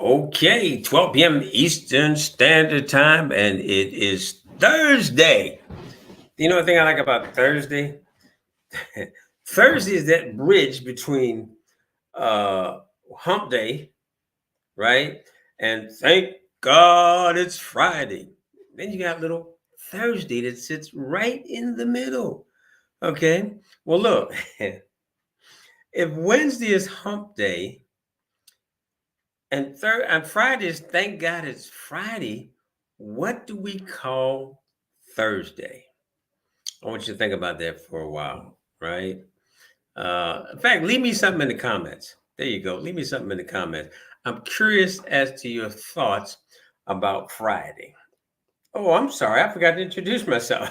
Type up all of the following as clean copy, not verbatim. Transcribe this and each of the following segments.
Okay, 12 p.m. Eastern Standard Time, and it is Thursday. You know the thing I like about Thursday? Thursday is that bridge between uh hump day, right? And thank God it's Friday. Then you got little Thursday that sits right in the middle. Okay. Well, look, if Wednesday is hump day and Friday is thank God it's Friday, what do we call Thursday? I want you to think about that for a while, right? In fact, leave me something in the comments. There you go. Leave me something in the comments. I'm curious as to your thoughts about Friday. Oh, I'm sorry. I forgot to introduce myself.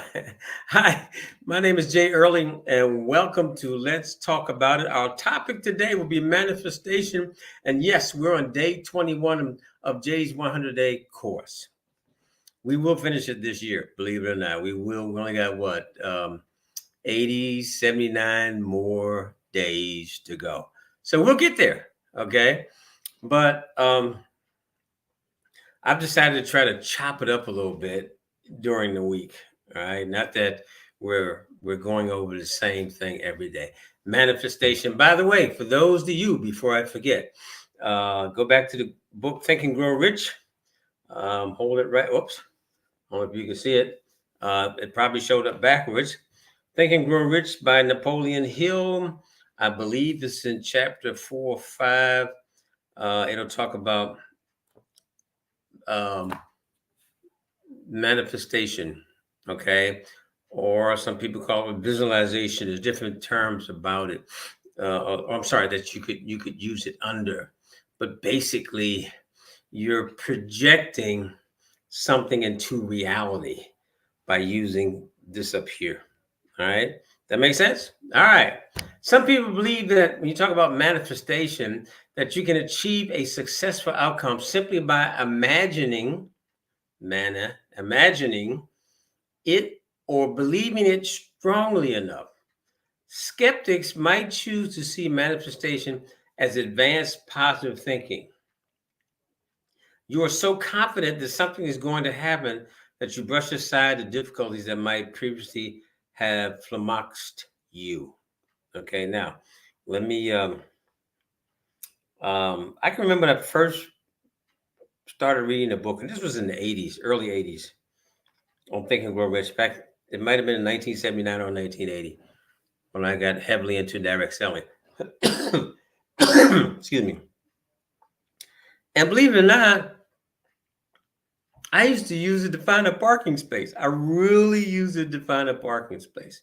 Hi, my name is Jay Erling, and welcome to Let's Talk About It. Our topic today will be manifestation. And yes, we're on day 21 of Jay's 100-day course. We will finish it this year, believe it or not. We will. We only got what? 80, 79 more days to go. So we'll get there. Okay. But I've decided to try to chop it up a little bit during the week. All right. Not that we're going over the same thing every day. Manifestation. By the way, for those of you, before I forget, go back to the book Think and Grow Rich. Hold it right. Oops. I don't know if you can see it. It probably showed up backwards. Think and Grow Rich by Napoleon Hill. I believe it's in chapter 4 or 5. It'll talk about um, manifestation, okay? Or some people call it visualization. There's different terms about it. I'm sorry, that you could use it under. But basically, you're projecting something into reality by using this up here. All right. That makes sense? All right. Some people believe that when you talk about manifestation, that you can achieve a successful outcome simply by imagining it or believing it strongly enough. Skeptics might choose to see manifestation as advanced positive thinking. You are so confident that something is going to happen that you brush aside the difficulties that might previously have flummoxed you. Okay, now let me. I can remember when I first started reading a book, and this was in the '80s, early '80s. On Think and Grow Rich. Back, it might have been in 1979 or 1980 when I got heavily into direct selling. Excuse me. And believe it or not, I used to use it to find a parking space. I really used it to find a parking space.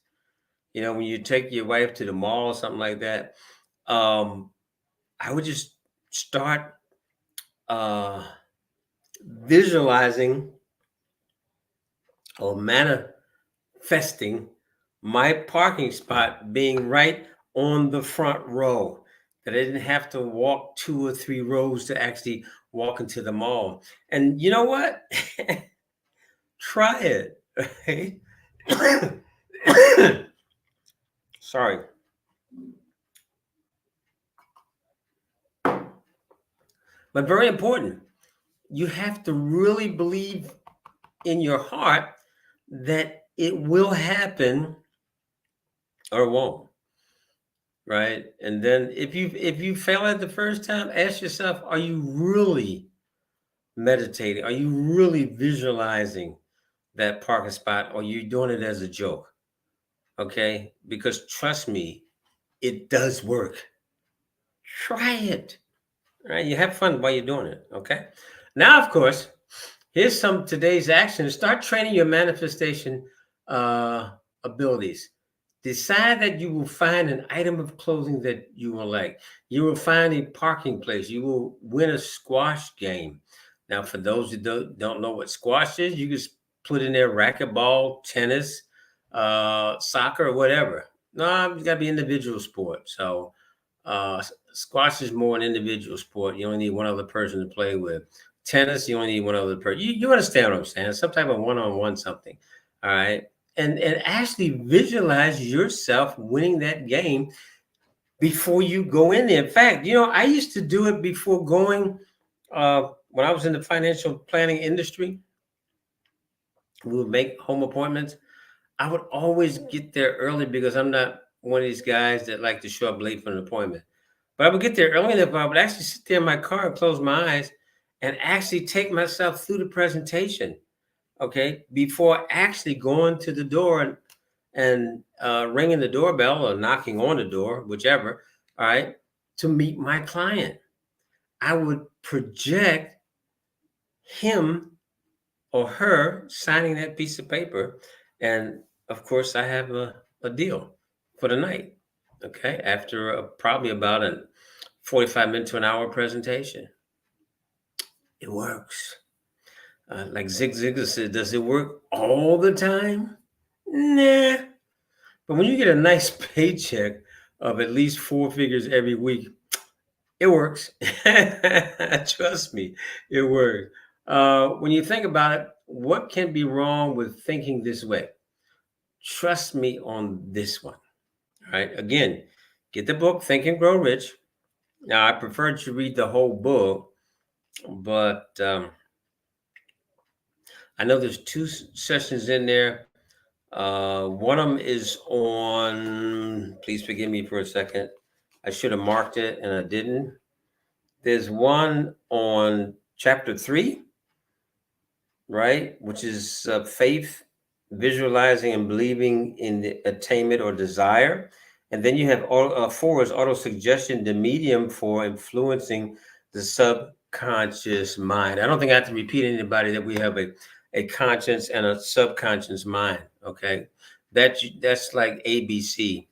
You know, when you take your wife to the mall or something like that, um, I would just start uh, visualizing or manifesting my parking spot being right on the front row, that I didn't have to walk 2 or 3 rows to actually walk into the mall. And you know what? Try it. Right? Sorry. But very important. You have to really believe in your heart that it will happen or won't. Right. And then if you fail at the first time, ask yourself, are you really meditating? Are you really visualizing that parking spot, or are you doing it as a joke? Okay. Because trust me, it does work. Try it. Right? You have fun while you're doing it. Okay. Now, of course, here's some today's action. Start training your manifestation uh, abilities. Decide that you will find an item of clothing that you will like. You will find a parking place. You will win a squash game. Now, for those who don't know what squash is, you just put in there racquetball, tennis, soccer, or whatever. No, it's got to be individual sport. So, squash is more an individual sport. You only need one other person to play with. Tennis, you only need one other person. You understand what I'm saying? Some type of one-on-one something. All right. And actually visualize yourself winning that game before you go in there. In fact, I used to do it before going When I was in the financial planning industry, we would make home appointments. I would always get there early because I'm not one of these guys that like to show up late for an appointment. But I would get there early enough, I would actually sit there in my car and close my eyes and actually take myself through the presentation, okay, before actually going to the door and ringing the doorbell or knocking on the door, whichever, all right, to meet my client. I would project him or her signing that piece of paper. And of course, I have a deal for the night. Okay. After probably about a 45 minute to an hour presentation, it works. Like Zig Ziglar said, does it work all the time? Nah. But when you get a nice paycheck of at least four figures every week, it works. Trust me, it works. When you think about it, what can be wrong with thinking this way? Trust me on this one. All right. Again, get the book, Think and Grow Rich. Now, I prefer that you read the whole book, but I know there's two sessions in there. One of them is on, please forgive me for a second. I should have marked it and I didn't. There's one on chapter 3, right? Which is faith, visualizing and believing in the attainment or desire. And then you have 4 is auto suggestion, the medium for influencing the subconscious mind. I don't think I have to repeat to anybody that we have a conscious and a subconscious mind. Okay, that's like ABC.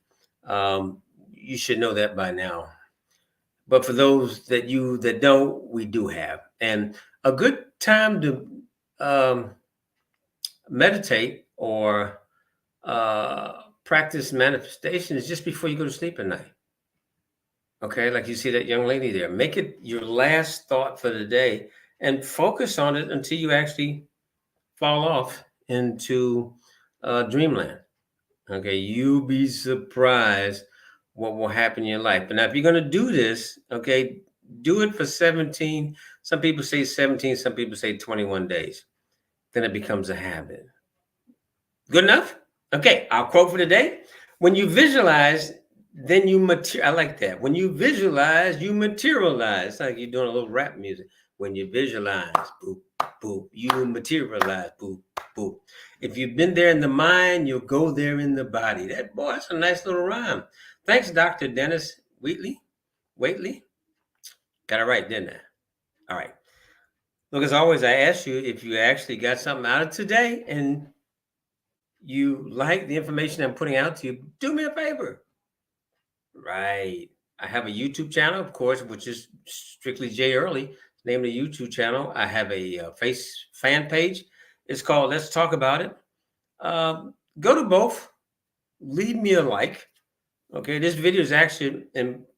You should know that by now. But for those that don't, we do have. And a good time to um, meditate or practice manifestation is just before you go to sleep at night. Okay, like you see that young lady there. Make it your last thought for the day and focus on it until you actually fall off into dreamland. Okay, you'll be surprised what will happen in your life. But now, if you're going to do this, okay, do it for 17. Some people say 17, some people say 21 days. Then it becomes a habit. Good enough? Okay, our quote for today. When you visualize, then you materialize. I like that. When you visualize, you materialize. It's like you're doing a little rap music. When you visualize, boop, boop, you materialize, boop, boop. If you've been there in the mind, you'll go there in the body. That boy, that's a nice little rhyme. Thanks, Dr. Dennis Waitley. Got it right, didn't I? All right. Look, as always, I ask you if you actually got something out of today and you like the information I'm putting out to you, do me a favor. Right. I have a YouTube channel, of course, which is strictly Jay Early. Name of the YouTube channel. I have a face fan page. It's called Let's Talk About It. Go to both. Leave me a like. Okay, this video is actually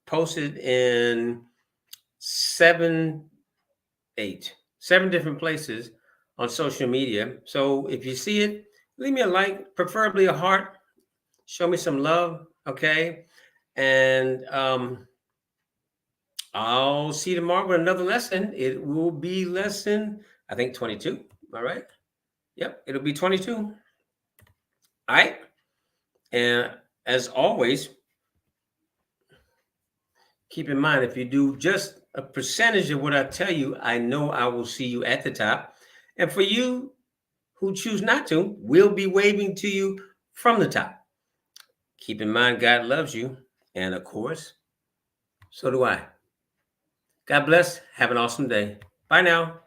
posted in 7 different places on social media. So if you see it, leave me a like, preferably a heart. Show me some love, okay? And I'll see you tomorrow with another lesson. It will be lesson, I think, 22. All right? Yep, it'll be 22. All right? And as always, keep in mind, if you do just a percentage of what I tell you, I know I will see you at the top. And for you who choose not to, we'll be waving to you from the top. Keep in mind, God loves you. And of course, so do I. God bless. Have an awesome day. Bye now.